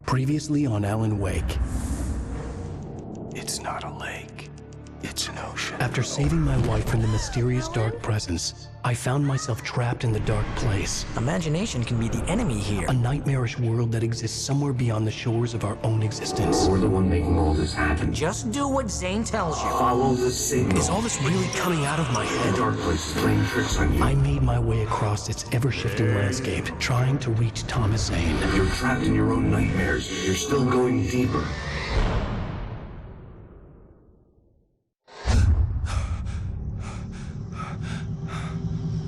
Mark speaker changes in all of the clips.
Speaker 1: Previously on Alan Wake. It's not a lake. It's an ocean. After saving my wife from the mysterious dark presence, I found myself trapped in the dark place.
Speaker 2: Imagination can be the enemy here.
Speaker 1: A nightmarish world that exists somewhere beyond the shores of our own existence.
Speaker 3: We're the one making all this happen.
Speaker 2: Just do what Zane tells you.
Speaker 3: Follow the signal.
Speaker 1: Is all this really coming out of my head?
Speaker 3: The dark place is playing tricks on you.
Speaker 1: I made my way across its ever-shifting landscape, trying to reach Thomas Zane.
Speaker 3: You're trapped in your own nightmares. You're still going deeper.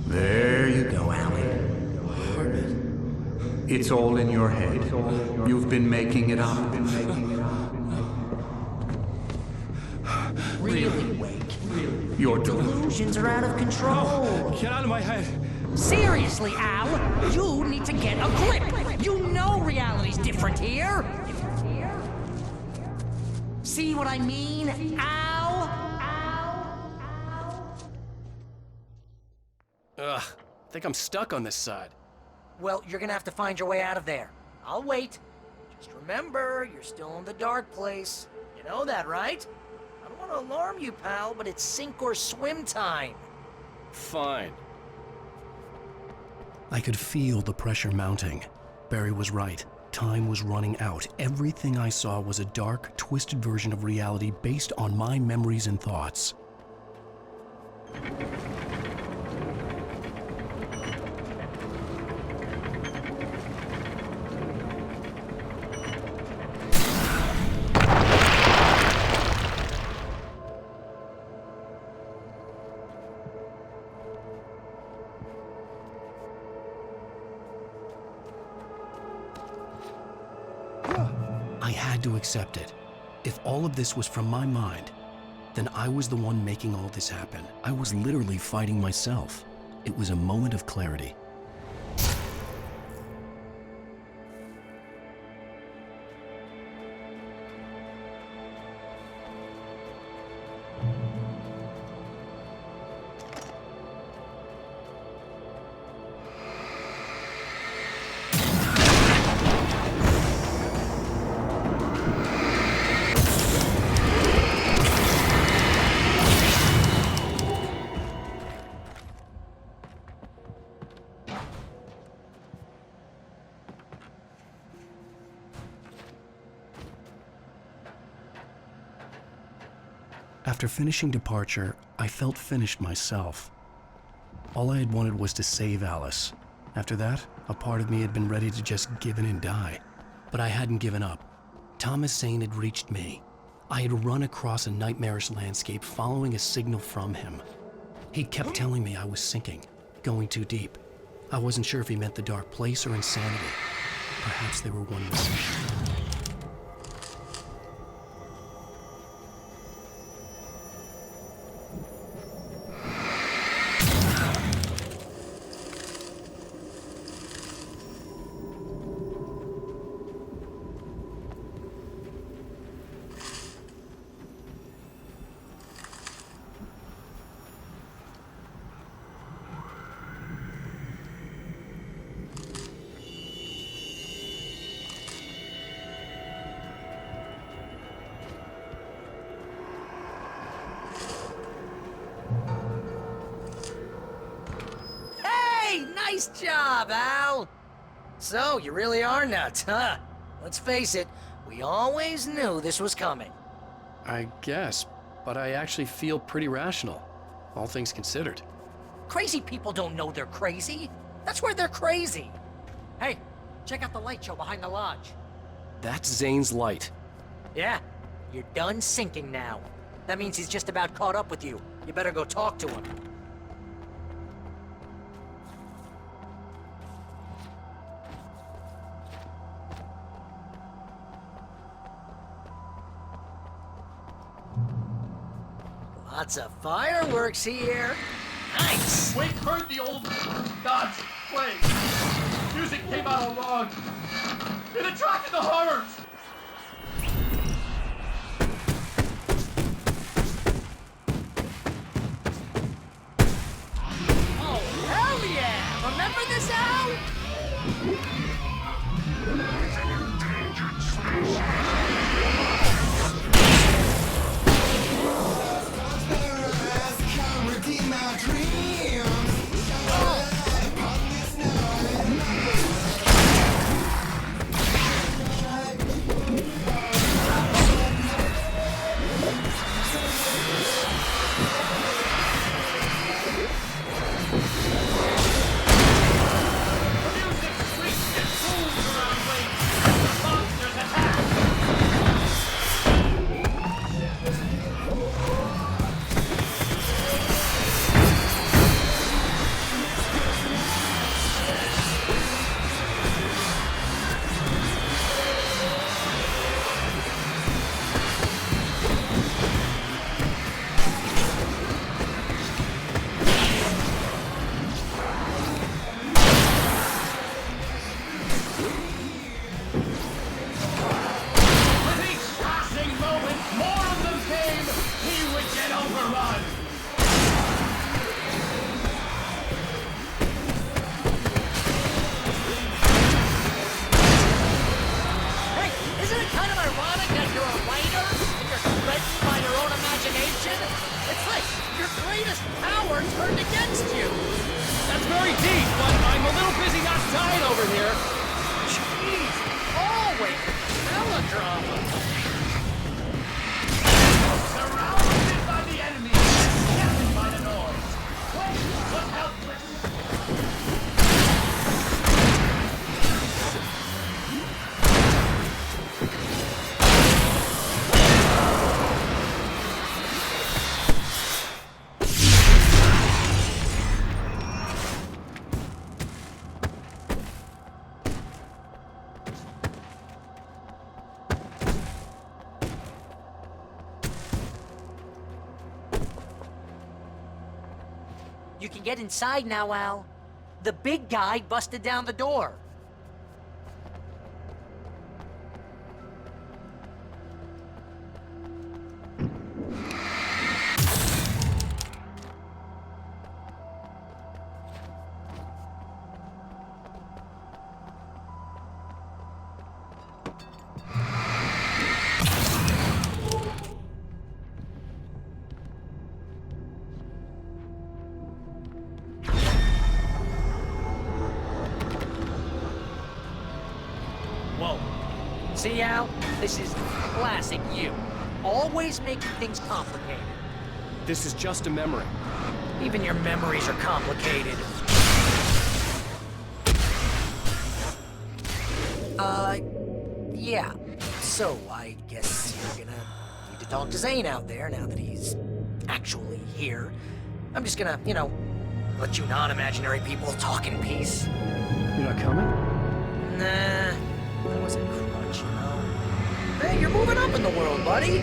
Speaker 4: There you go, Alan. It's all in your head. You've been making it up.
Speaker 2: Really, Wake.
Speaker 4: Your
Speaker 2: Delusions are out of control.
Speaker 5: Get out of my head.
Speaker 2: Seriously, Al, you need to get a grip. You know reality's different here. See what I mean, Al?
Speaker 5: Ugh, I think I'm stuck on this side.
Speaker 2: Well, you're gonna have to find your way out of there. I'll wait. Just remember, you're still in the dark place. You know that, right? I don't want to alarm you, pal, but it's sink or swim time.
Speaker 5: Fine.
Speaker 1: I could feel the pressure mounting. Barry was right. Time was running out. Everything I saw was a dark, twisted version of reality based on my memories and thoughts. I had to accept it. If all of this was from my mind, then I was the one making all this happen. I was literally fighting myself. It was a moment of clarity. After finishing Departure, I felt finished myself. All I had wanted was to save Alice. After that, a part of me had been ready to just give in and die. But I hadn't given up. Thomas Zane had reached me. I had run across a nightmarish landscape following a signal from him. He kept telling me I was sinking, going too deep. I wasn't sure if he meant the dark place or insanity. Perhaps they were one and the same.
Speaker 2: Nice job, Al! So, you really are nuts, huh? Let's face it, we always knew this was coming.
Speaker 5: I guess, but I actually feel pretty rational, all things considered.
Speaker 2: Crazy people don't know they're crazy. That's where they're crazy. Hey, check out the light show behind the lodge.
Speaker 5: That's Zane's light.
Speaker 2: Yeah, you're done sinking now. That means he's just about caught up with you. You better go talk to him. Lots of fireworks here. Nice!
Speaker 6: Wake heard the old gods play. Music came out all wrong. It attracted the horrors.
Speaker 2: Oh, hell yeah! Remember this, Al?
Speaker 6: power turned against you. That's very deep, but I'm a little busy not dying over here. Jeez, always melodrama. Surrounded by the enemy, captured by the noise. Wait, was helpless.
Speaker 2: You can get inside now, Al. The big guy busted down the door.
Speaker 6: Whoa.
Speaker 2: See, Al? This is classic you. Always making things complicated.
Speaker 5: This is just a memory.
Speaker 2: Even your memories are complicated. Yeah. So, I guess you're gonna need to talk to Zane out there now that he's actually here. I'm just gonna, let you non-imaginary people talk in peace.
Speaker 1: You're not coming?
Speaker 2: Nah, that was a crutch, Hey, you're moving up in the world, buddy.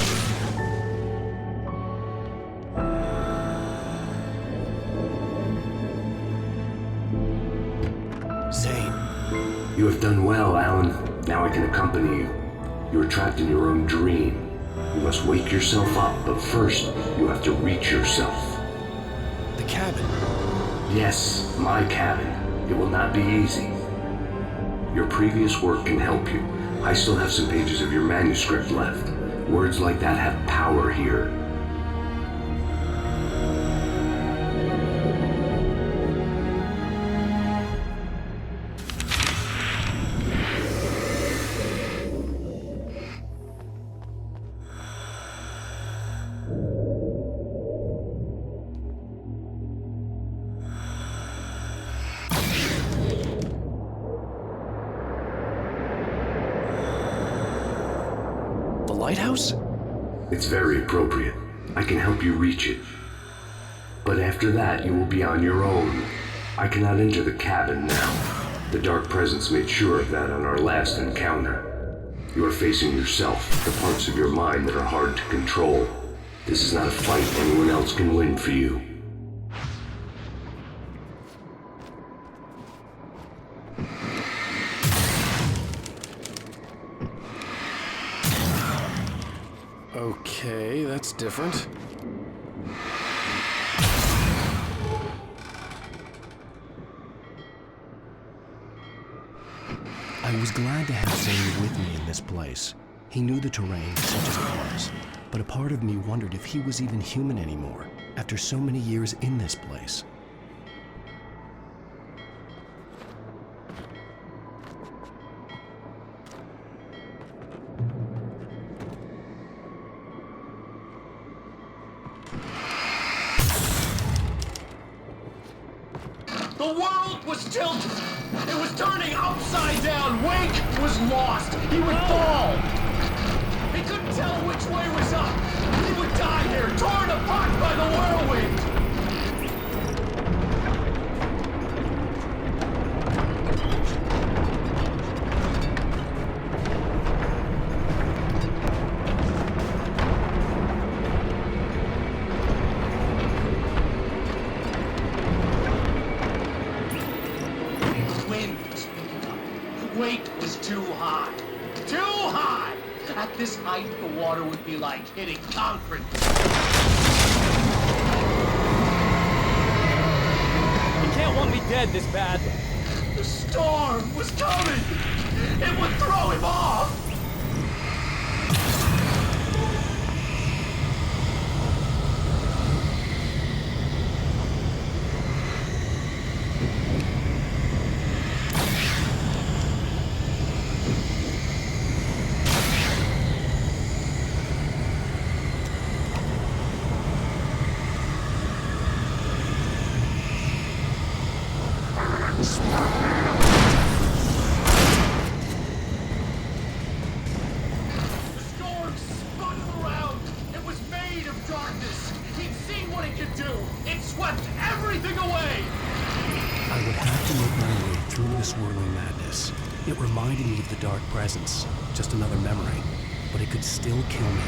Speaker 1: Zane.
Speaker 3: You have done well, Alan. Now I can accompany you. You are trapped in your own dream. You must wake yourself up, but first, you have to reach yourself.
Speaker 1: The cabin.
Speaker 3: Yes, my cabin. It will not be easy. Your previous work can help you. I still have some pages of your manuscript left. Words like that have power here.
Speaker 1: Lighthouse?
Speaker 3: It's very appropriate. I can help you reach it. But after that, you will be on your own. I cannot enter the cabin now. The Dark Presence made sure of that on our last encounter. You are facing yourself, the parts of your mind that are hard to control. This is not a fight anyone else can win for you.
Speaker 5: Okay, that's different.
Speaker 1: I was glad to have Zane with me in this place. He knew the terrain, such as it was, but a part of me wondered if he was even human anymore, after so many years in this place.
Speaker 6: The world was tilted. It was turning upside down. Wake was lost. He would fall. He couldn't tell which way was up. He would die here, torn apart by the whirlwind. Weight was too high. Too high! At this height, the water would be like hitting concrete.
Speaker 7: You can't want me dead this bad.
Speaker 6: The storm was coming! It would throw him off!
Speaker 1: swirling madness. It reminded me of the dark presence, just another memory, but it could still kill me.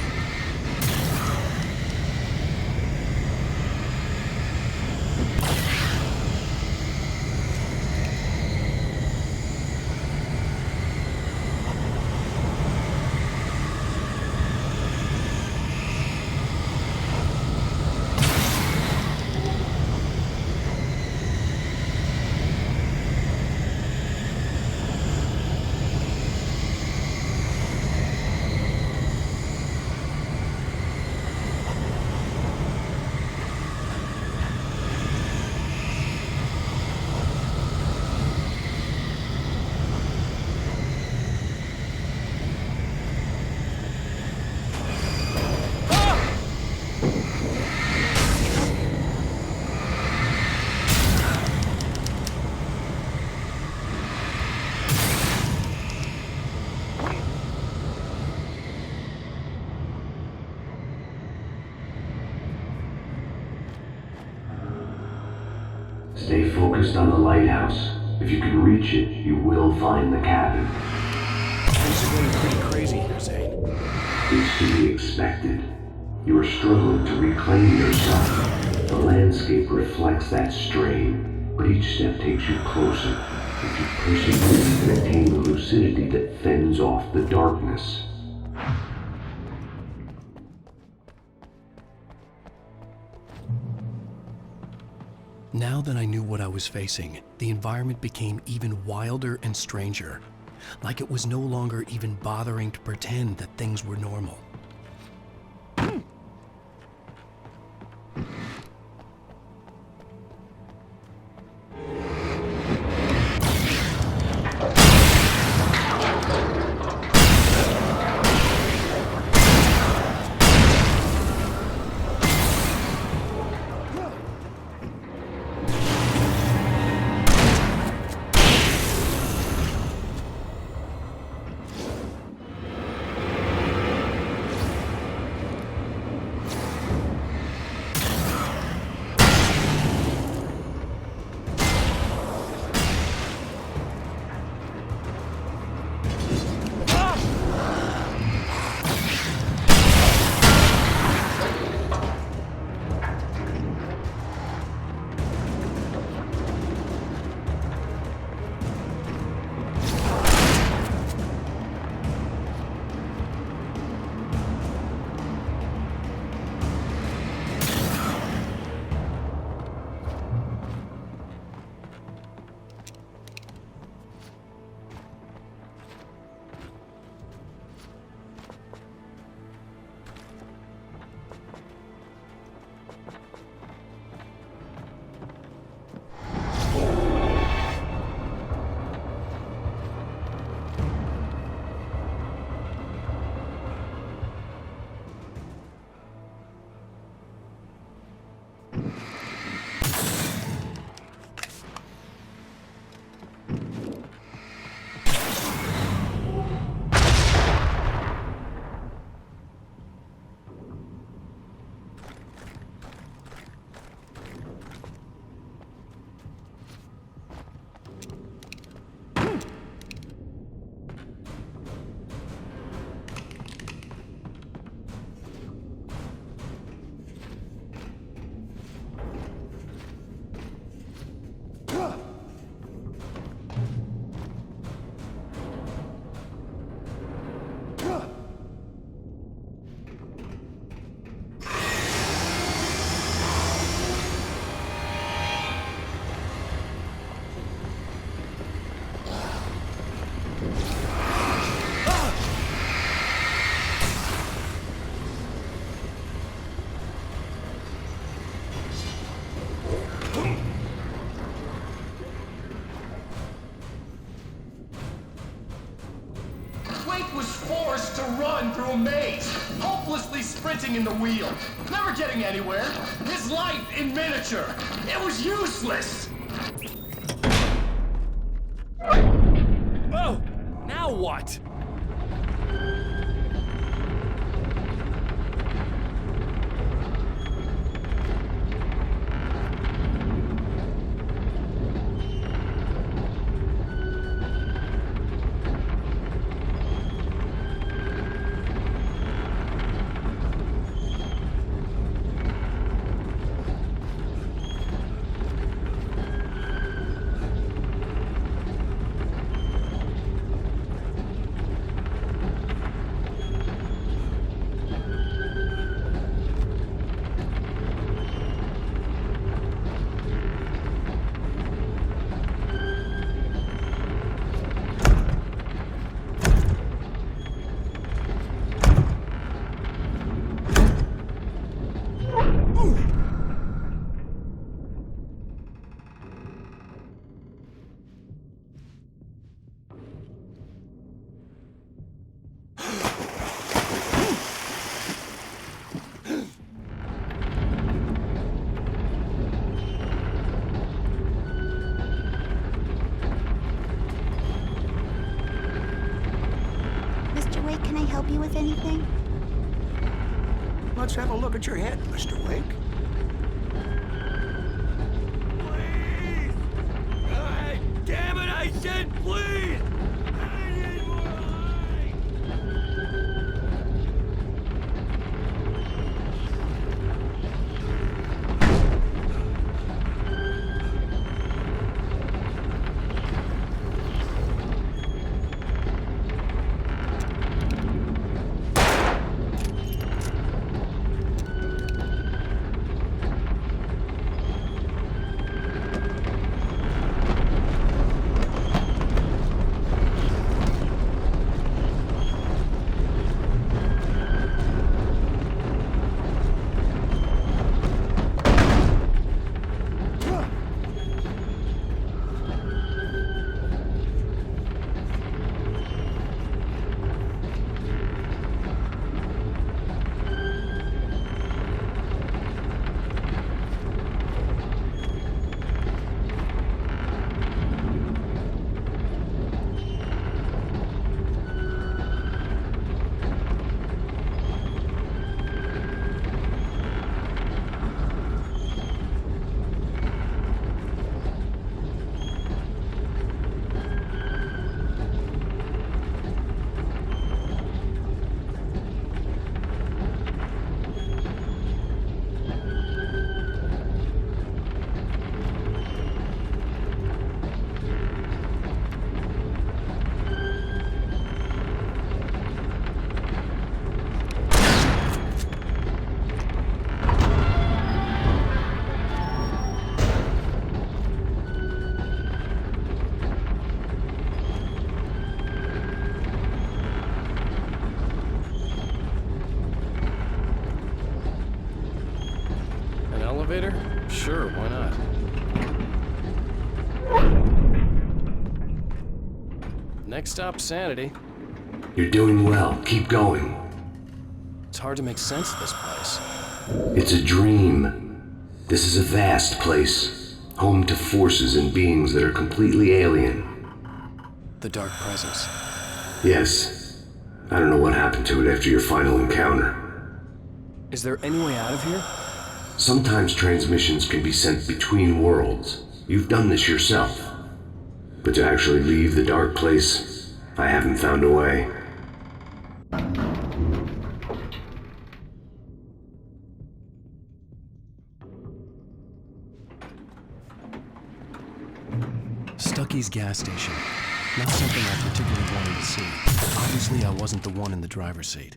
Speaker 3: Stay focused on the lighthouse. If you can reach it, you will find the cabin.
Speaker 1: Things are getting pretty crazy here, Zane.
Speaker 3: It's to be expected. You are struggling to reclaim yourself. The landscape reflects that strain, but each step takes you closer. If you persevere, you can attain the lucidity that fends off the darkness.
Speaker 1: Now that I knew what I was facing, the environment became even wilder and stranger. Like it was no longer even bothering to pretend that things were normal.
Speaker 6: Forced to run through a maze, hopelessly sprinting in the wheel, never getting anywhere. His life in miniature. It was useless.
Speaker 7: Oh, now what?
Speaker 8: Wake, can I help you with anything?
Speaker 9: Let's have a look at your head, Mr. Wake.
Speaker 6: Please! God damn it, I said please! I need more light!
Speaker 5: Elevator? Sure, why not? Next stop, Sanity.
Speaker 3: You're doing well. Keep going.
Speaker 5: It's hard to make sense of this place.
Speaker 3: It's a dream. This is a vast place, home to forces and beings that are completely alien.
Speaker 5: The Dark Presence.
Speaker 3: Yes. I don't know what happened to it after your final encounter.
Speaker 5: Is there any way out of here?
Speaker 3: Sometimes transmissions can be sent between worlds. You've done this yourself. But to actually leave the dark place, I haven't found a way.
Speaker 1: Stucky's gas station. Not something I particularly wanted to see. Obviously, I wasn't the one in the driver's seat.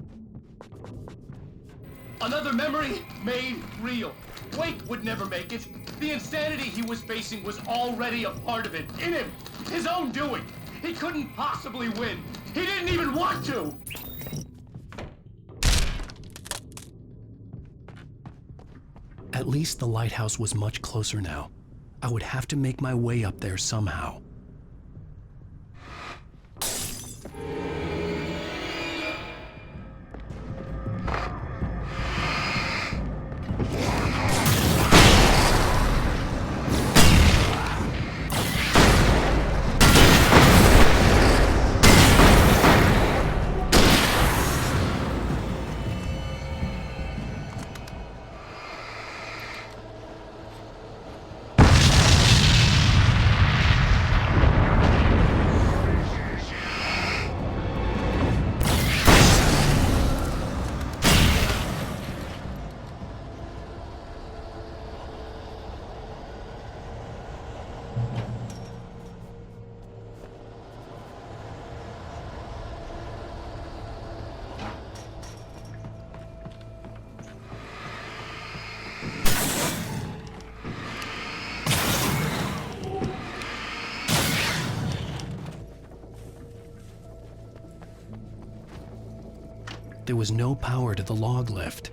Speaker 6: Another memory made real. Wake would never make it. The insanity he was facing was already a part of it, in him. His own doing. He couldn't possibly win. He didn't even want to.
Speaker 1: At least the lighthouse was much closer now. I would have to make my way up there somehow. There was no power to the log lift.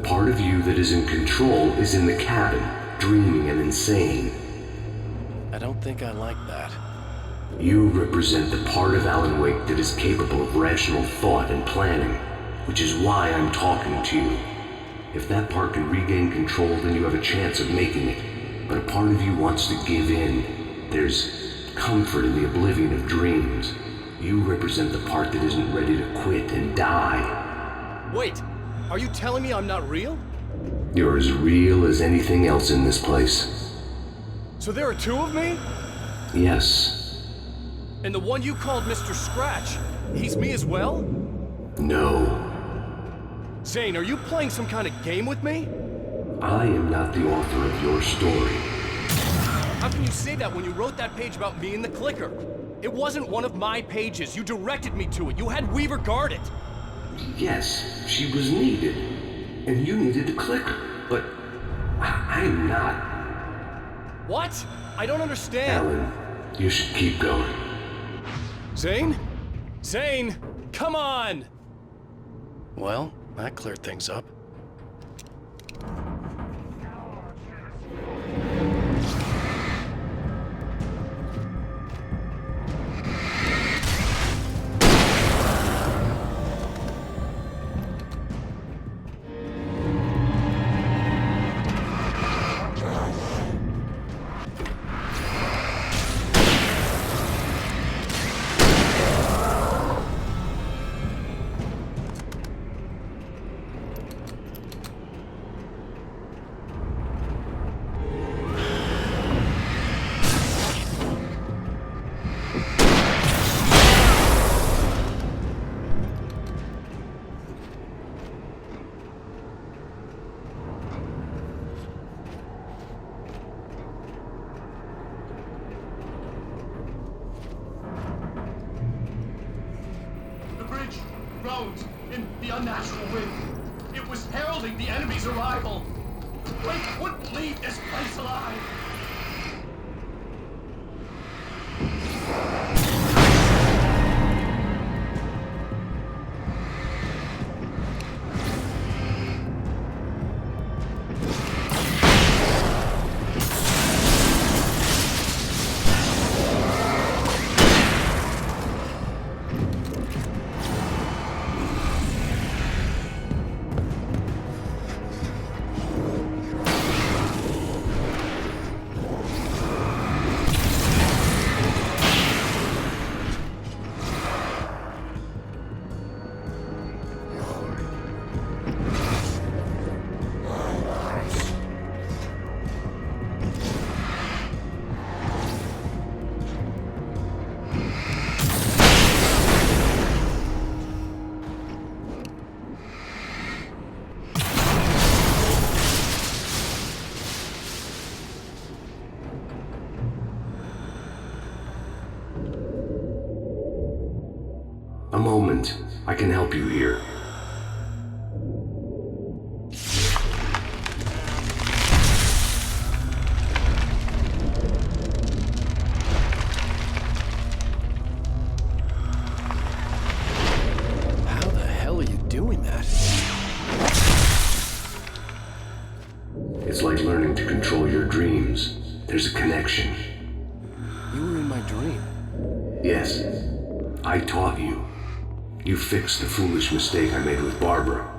Speaker 3: part of you that is in control is in the cabin, dreaming and insane.
Speaker 1: I don't think I like that.
Speaker 3: You represent the part of Alan Wake that is capable of rational thought and planning, which is why I'm talking to you. If that part can regain control, then you have a chance of making it. But a part of you wants to give in. There's comfort in the oblivion of dreams. You represent the part that isn't ready to quit and die.
Speaker 6: Wait, are you telling me I'm not real?
Speaker 3: You're as real as anything else in this place.
Speaker 6: So there are two of me?
Speaker 3: Yes.
Speaker 6: And the one you called Mr. Scratch, he's me as well?
Speaker 3: No.
Speaker 6: Zane, are you playing some kind of game with me?
Speaker 3: I am not the author of your story.
Speaker 6: How can you say that when you wrote that page about me and the clicker? It wasn't one of my pages. You directed me to it. You had Weaver guard it.
Speaker 3: Yes, she was needed. And you needed the clicker. But I'm not.
Speaker 6: What? I don't understand.
Speaker 3: Alan, you should keep going.
Speaker 6: Zane? Zane, come on!
Speaker 1: Well, that cleared things up.
Speaker 6: Groaned in the unnatural wind. It was heralding the enemy's arrival. Wake wouldn't leave this place alive.
Speaker 3: A moment. I can help you here.
Speaker 1: How the hell are you doing that?
Speaker 3: It's like learning to control your dreams. There's a connection.
Speaker 1: You were in my dream.
Speaker 3: Yes. I taught you. You fixed the foolish mistake I made with Barbara.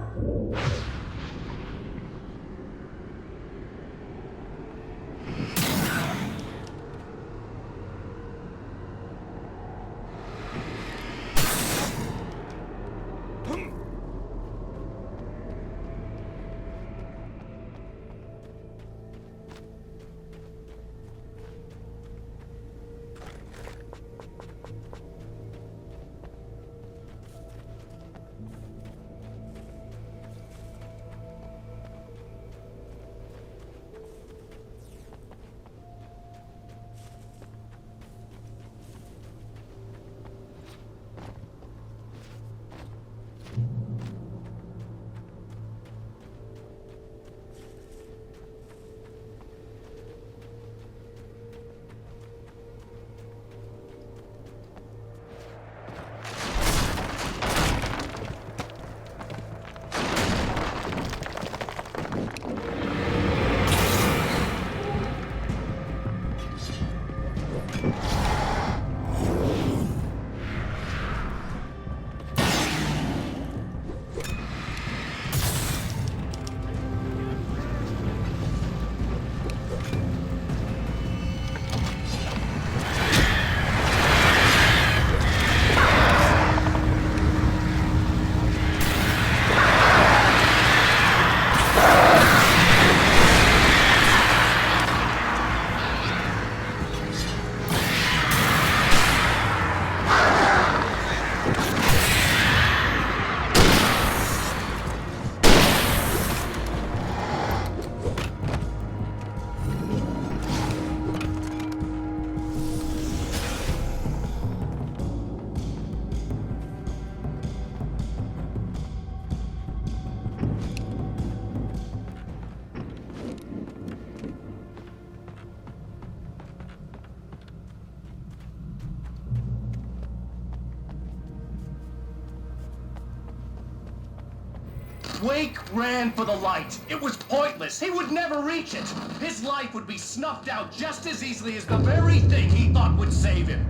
Speaker 6: Wake ran for the light. It was pointless. He would never reach it. His life would be snuffed out just as easily as the very thing he thought would save him.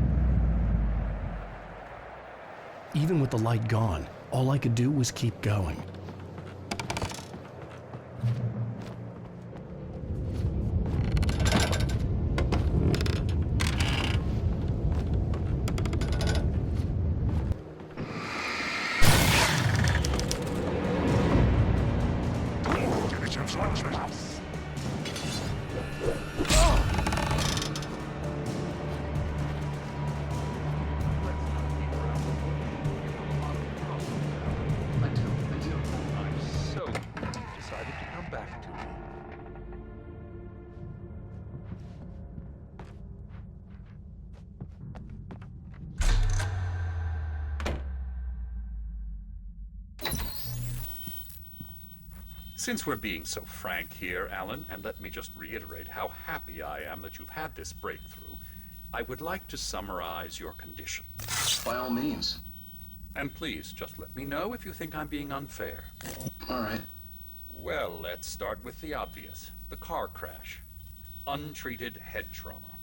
Speaker 1: Even with the light gone, all I could do was keep going.
Speaker 8: Since we're being so frank here, Alan, and let me just reiterate how happy I am that you've had this breakthrough, I would like to summarize your condition.
Speaker 6: By all means.
Speaker 8: And please, just let me know if you think I'm being unfair.
Speaker 6: All right.
Speaker 8: Well, let's start with the obvious. The car crash. Untreated head trauma.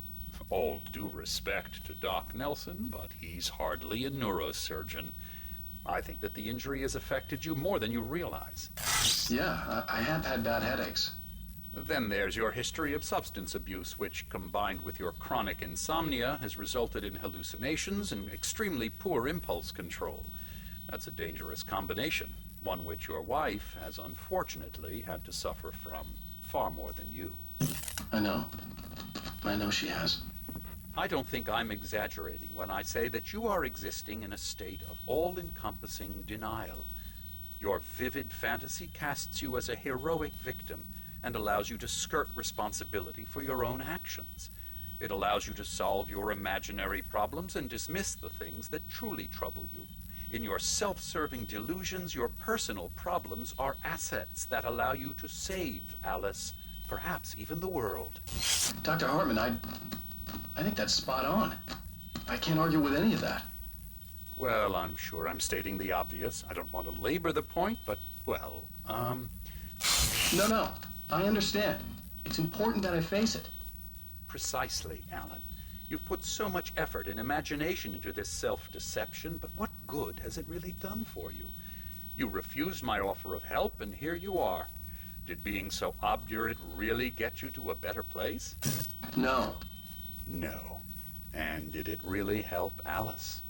Speaker 8: All due respect to Doc Nelson, but he's hardly a neurosurgeon. I think that the injury has affected you more than you realize.
Speaker 6: Yeah, I have had bad headaches.
Speaker 8: Then there's your history of substance abuse, which, combined with your chronic insomnia, has resulted in hallucinations and extremely poor impulse control. That's a dangerous combination, one which your wife has unfortunately had to suffer from far more than you.
Speaker 6: I know. I know she has.
Speaker 8: I don't think I'm exaggerating when I say that you are existing in a state of all-encompassing denial. Your vivid fantasy casts you as a heroic victim and allows you to skirt responsibility for your own actions. It allows you to solve your imaginary problems and dismiss the things that truly trouble you. In your self-serving delusions, your personal problems are assets that allow you to save Alice, perhaps even the world.
Speaker 6: Dr. Hartman, I think that's spot on. I can't argue with any of that.
Speaker 8: Well, I'm sure I'm stating the obvious. I don't want to labor the point, but, well,
Speaker 6: No, I understand. It's important that I face it.
Speaker 8: Precisely, Alan. You've put so much effort and imagination into this self-deception, but what good has it really done for you? You refused my offer of help, and here you are. Did being so obdurate really get you to a better place?
Speaker 6: No.
Speaker 8: No. And did it really help Alice?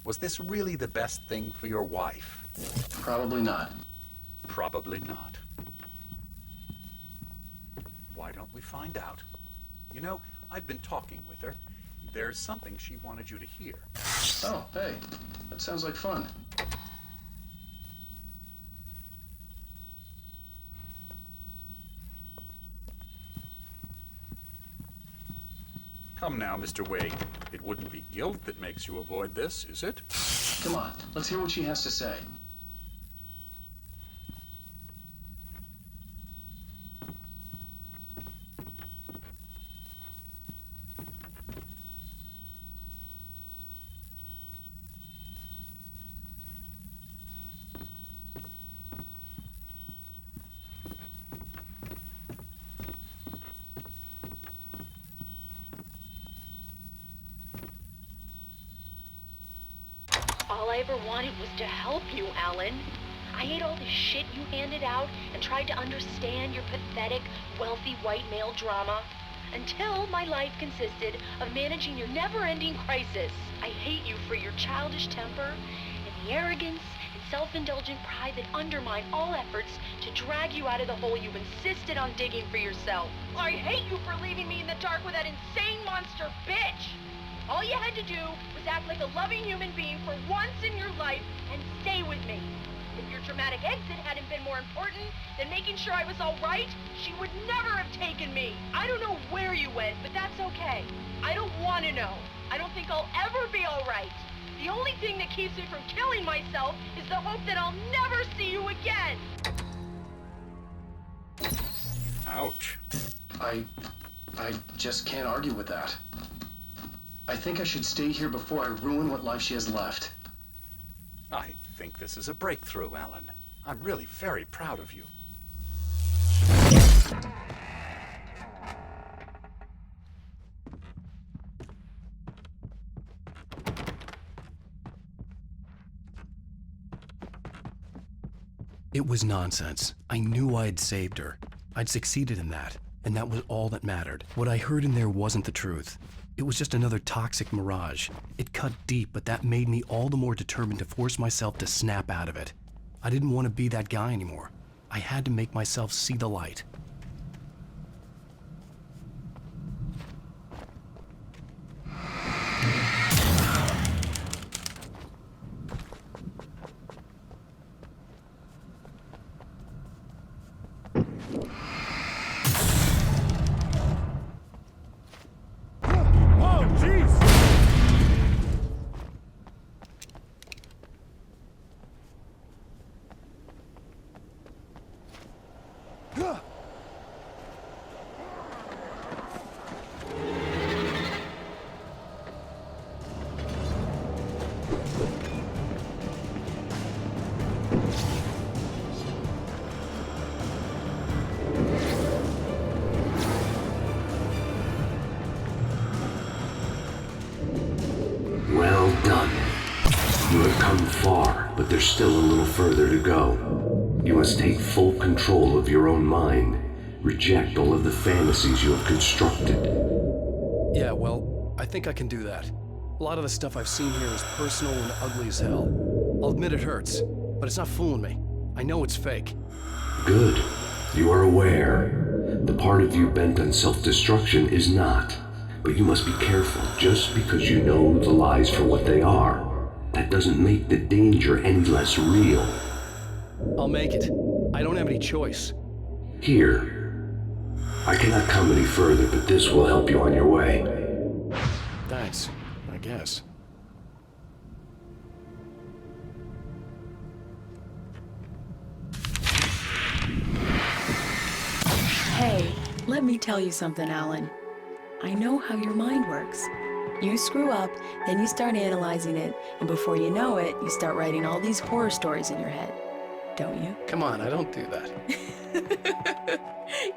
Speaker 8: Was this really the best thing for your wife?
Speaker 6: Probably not.
Speaker 8: Probably not. Why don't we find out? You know, I've been talking with her. There's something she wanted you to hear.
Speaker 6: Oh, hey. That sounds like fun.
Speaker 8: Come now, Mr. Wake. It wouldn't be guilt that makes you avoid this, is it?
Speaker 6: Come on, let's hear what she has to say.
Speaker 10: All I ever wanted was to help you, Alan. I ate all the shit you handed out and tried to understand your pathetic, wealthy white male drama until my life consisted of managing your never-ending crisis. I hate you for your childish temper and the arrogance and self-indulgent pride that undermine all efforts to drag you out of the hole you insisted on digging for yourself. I hate you for leaving me in the dark with that insane monster bitch! All you had to do was act like a loving human being for once in your life and stay with me. If your dramatic exit hadn't been more important than making sure I was all right, she would never have taken me. I don't know where you went, but that's okay. I don't want to know. I don't think I'll ever be all right. The only thing that keeps me from killing myself is the hope that I'll never see you again.
Speaker 8: Ouch.
Speaker 6: I just can't argue with that. I think I should stay here before I ruin what life she has left.
Speaker 8: I think this is a breakthrough, Alan. I'm really very proud of you.
Speaker 1: It was nonsense. I knew I had saved her. I'd succeeded in that, and that was all that mattered. What I heard in there wasn't the truth. It was just another toxic mirage. It cut deep, but that made me all the more determined to force myself to snap out of it. I didn't want to be that guy anymore. I had to make myself see the light.
Speaker 3: Well done. You have come far, but there's still a little further to go. You must take full control of your own mind. Reject all of the fantasies you have constructed.
Speaker 1: Yeah, well, I think I can do that. A lot of the stuff I've seen here is personal and ugly as hell. I'll admit it hurts, but it's not fooling me. I know it's fake.
Speaker 3: Good. You are aware. The part of you bent on self-destruction is not. But you must be careful. Just because you know the lies for what they are, that doesn't make the danger any less real.
Speaker 1: I'll make it. I don't have any choice.
Speaker 3: Here. I cannot come any further, but this will help you on your way.
Speaker 1: Thanks, I guess.
Speaker 11: Hey, let me tell you something, Alan. I know how your mind works. You screw up, then you start analyzing it, and before you know it, you start writing all these horror stories in your head. Don't you?
Speaker 1: Come on, I don't do that.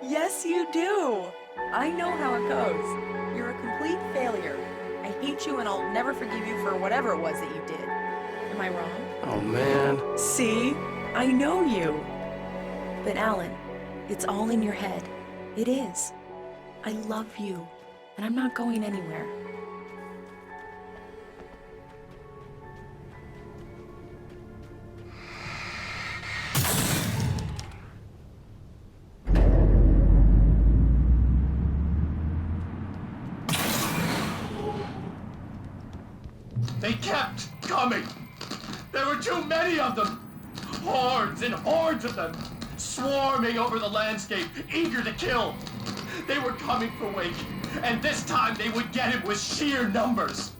Speaker 11: Yes, you do. I know how it goes. You're a complete failure. I hate you and I'll never forgive you for whatever it was that you did. Am I wrong?
Speaker 1: Oh, man.
Speaker 11: See? I know you. But Alan, it's all in your head. It is. I love you, and I'm not going anywhere.
Speaker 6: They kept coming. There were too many of them. Hordes and hordes of them, swarming over the landscape, eager to kill. They were coming for Wake, and this time they would get him with sheer numbers.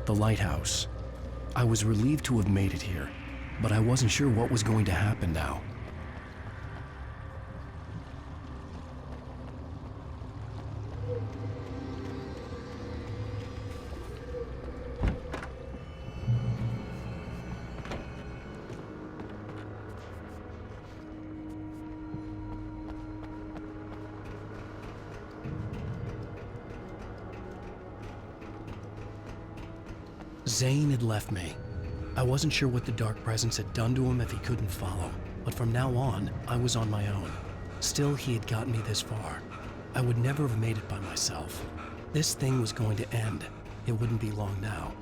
Speaker 1: The lighthouse. I was relieved to have made it here, but I wasn't sure what was going to happen now. Zane had left me. I wasn't sure what the dark presence had done to him if he couldn't follow, but from now on, I was on my own. Still, he had gotten me this far. I would never have made it by myself. This thing was going to end. It wouldn't be long now.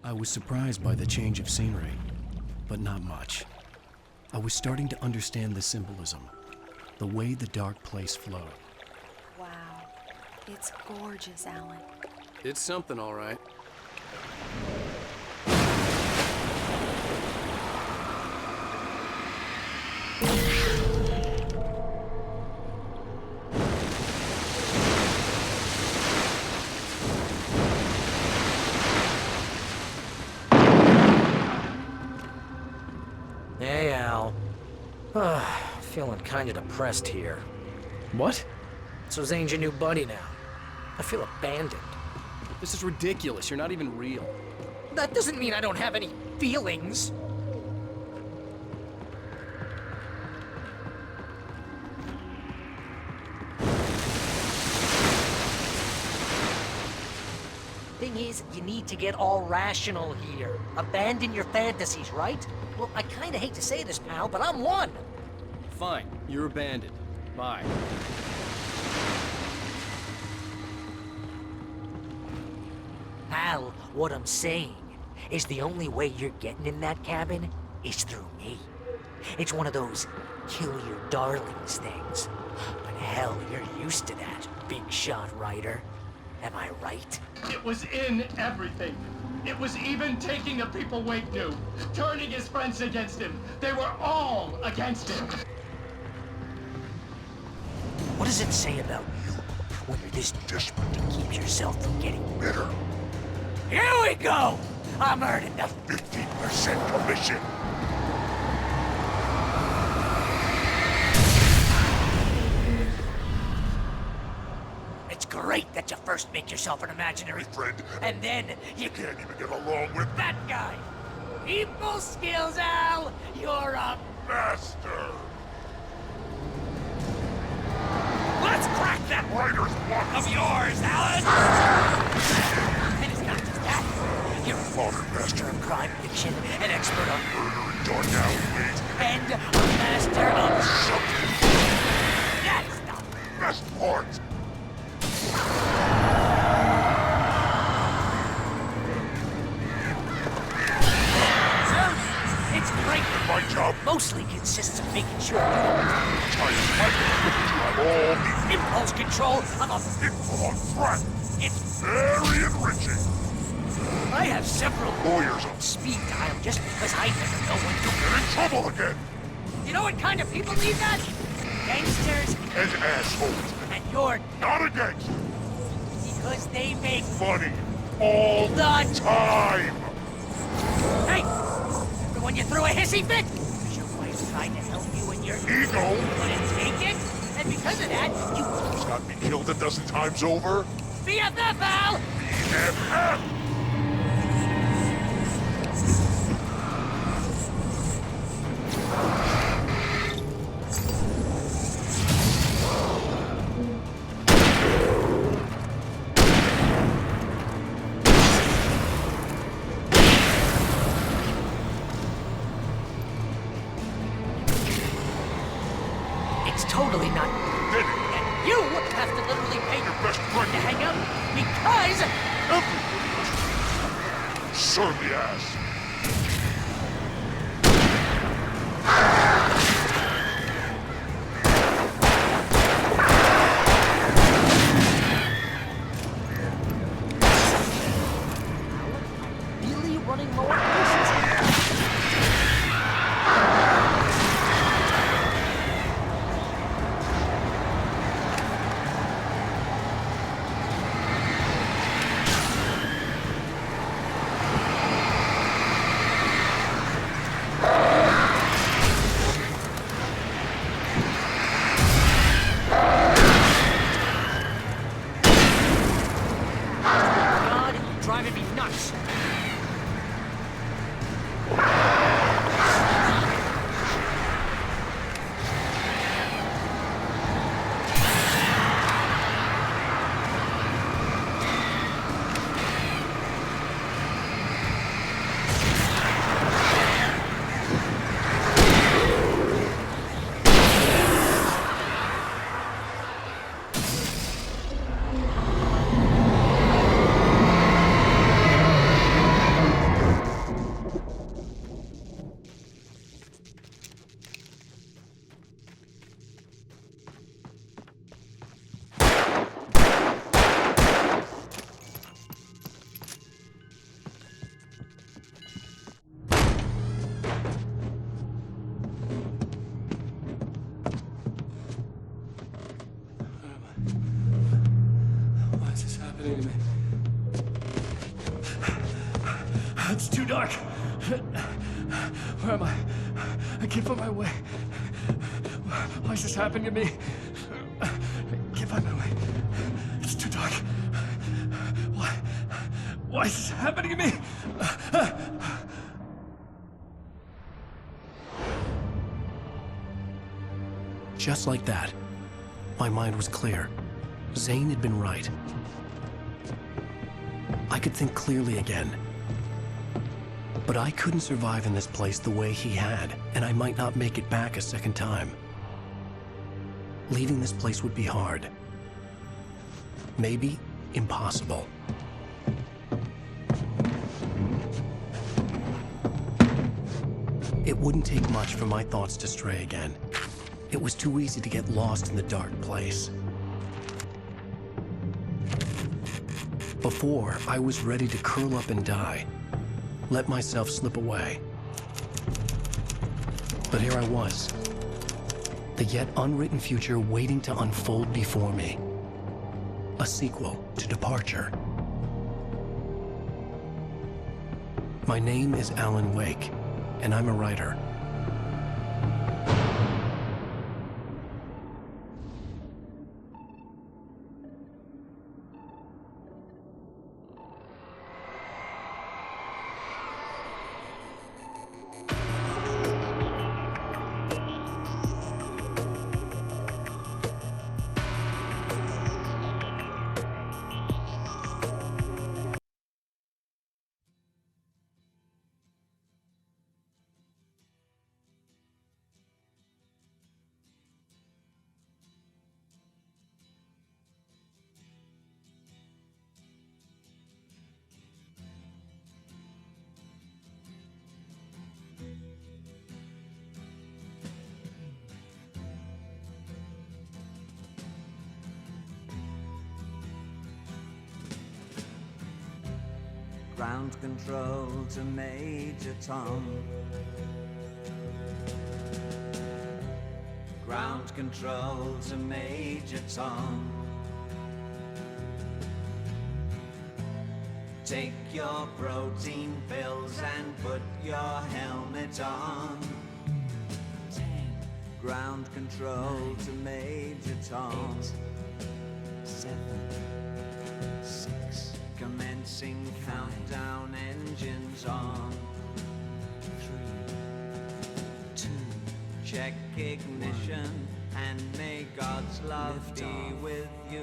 Speaker 1: I was surprised by the change of scenery, but not much. I was starting to understand the symbolism, the way the dark place flowed.
Speaker 11: Wow. It's gorgeous, Alan.
Speaker 5: It's something, all right.
Speaker 2: Hey, Al. Feeling kinda depressed here.
Speaker 5: What?
Speaker 2: So Zane's your new buddy now. I feel abandoned.
Speaker 5: This is ridiculous. You're not even real.
Speaker 2: That doesn't mean I don't have any feelings. Thing is, you need to get all rational here. Abandon your fantasies, right? Well, I kinda hate to say this, pal, but I'm one.
Speaker 5: Fine. You're abandoned. Bye.
Speaker 2: Al, what I'm saying is the only way you're getting in that cabin is through me. It's one of those kill your darlings things. But hell, you're used to that, big shot writer. Am I right?
Speaker 6: It was in everything. It was even taking the people Wake knew, turning his friends against him. They were all against him.
Speaker 2: What does it say about you when you're this desperate to keep yourself from getting bitter? Here we go! I'm earning the 15% commission. It's great that you first make yourself an imaginary friend, and then you can't even get along with that guy. People skills, Al! You're a master! Let's crack that writer's block of yours, Alan! And it's not just that. You're a modern master of crime fiction, an expert on murder and dark alleyways, and a master of something. That's not the best part. It's great. My job mostly consists of making sure you have all the impulse control of a pitfall threat. It's very enriching. I have several lawyers on speed dial just because I never know when you'll get in trouble again. You know what kind of people need that? Gangsters and assholes. And you're not a gangster. Because they make money all the time. Hey, remember when you threw a hissy fit? Because your wife tried to help you and your ego couldn't take it? And because of that, you almost got me killed a dozen times over. BFF, Al! BFF! It's totally not. And you have to literally pay your best friend to hang out because...
Speaker 6: Everybody must serve the ass.
Speaker 2: Really running low on patience here? God, you're driving me nuts.
Speaker 1: Why is this happening to me? It's too dark. Where am I? I can't find my way. Why is this happening to me? I can't find my way. It's too dark. Why is this happening to me? Just like that, my mind was clear. Zane had been right. I could think clearly again. But I couldn't survive in this place the way he had, and I might not make it back a second time. Leaving this place would be hard. Maybe impossible. It wouldn't take much for my thoughts to stray again. It was too easy to get lost in the dark place. Before, I was ready to curl up and die, let myself slip away. But here I was, the yet unwritten future waiting to unfold before me. A sequel to Departure. My name is Alan Wake, and I'm a writer.
Speaker 12: Ground control to Major Tom. Ground control to Major Tom. Take your protein pills and put your helmet on. 10. Ground control 9, to Major Tom. 8, 7, 6. Commencing countdown, engines on. 3, 2. Check ignition 1. And may God's love lift be off. With you.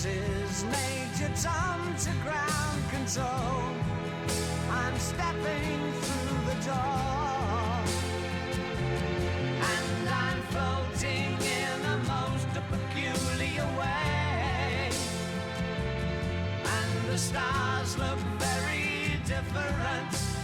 Speaker 12: is Major Tom to ground control. I'm stepping through the door, and I'm floating in a most peculiar way, and the stars look very different